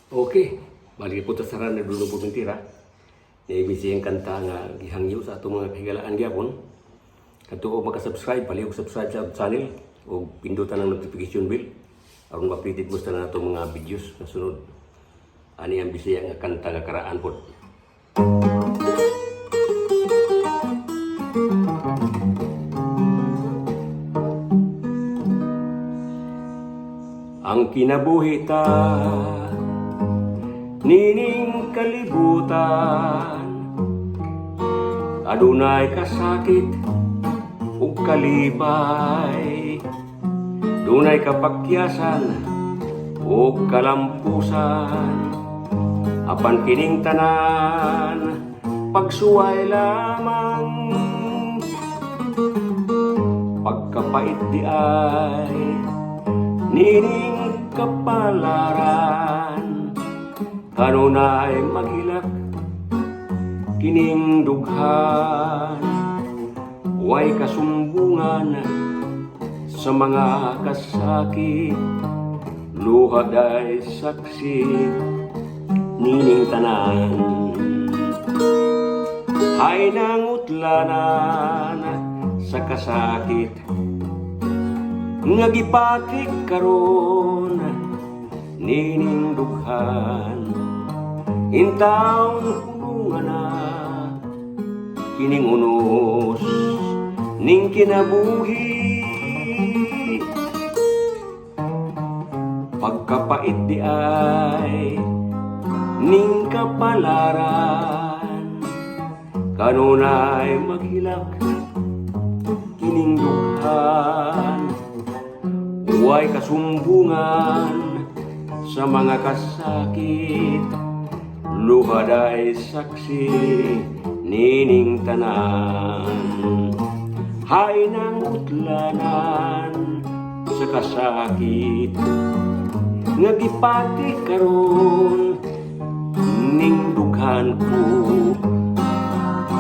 Okay, balik po ta sa ran nagdulo po mentira. Naibisi ang kanta nga gihangyo sa atong mga kahigalaan gyapon. Kadto ko maka-subscribe, palihog subscribe sa channel o pindutan ang notification bell aron ma-updated mo sa natong mga videos na sunod. Ani ang bisaya nga kanta nga karaan po. Ang kinabuhi ta nining kalibutan, adunay kasakit ug kalipay, dunay kapakyasan ug kalampusan, apan kining tanan pagsuway lamang, pagkapait di ay nining kapalaran, kanunay maghilak kining dughan, way kasumbungan sa mga kasakit, luhad ay saksi nining tanan, ay nangutlanan sa kasakit nga gipatik karon nining dughan, intawon hulungan na kining unos ning kinabuhi, pagkapait di ay ning kapalaran, kanunay maghilak kining dughan, way kasumbungan sa mga kasakit, luhad ay saksi nining tanan, hay nang utlanan sa kasakit nga gipati karon ning dughan ko,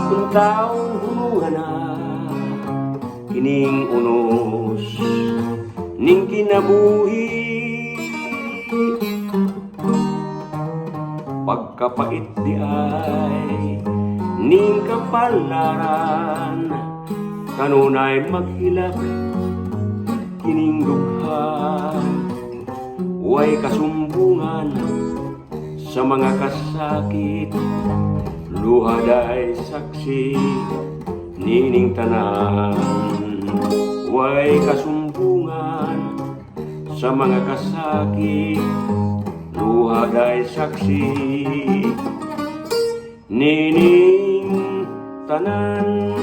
kung taong hulungan na kining unos ning kinabuhi, pagkapait di ay ning kapalaran, kanunay maghilak kining dughan, way kasumbungan sa mga kasakit, luhad ay saksi nining tanan, way kasumbungan sa mga kasakit, luhad ay saksi nining tanan.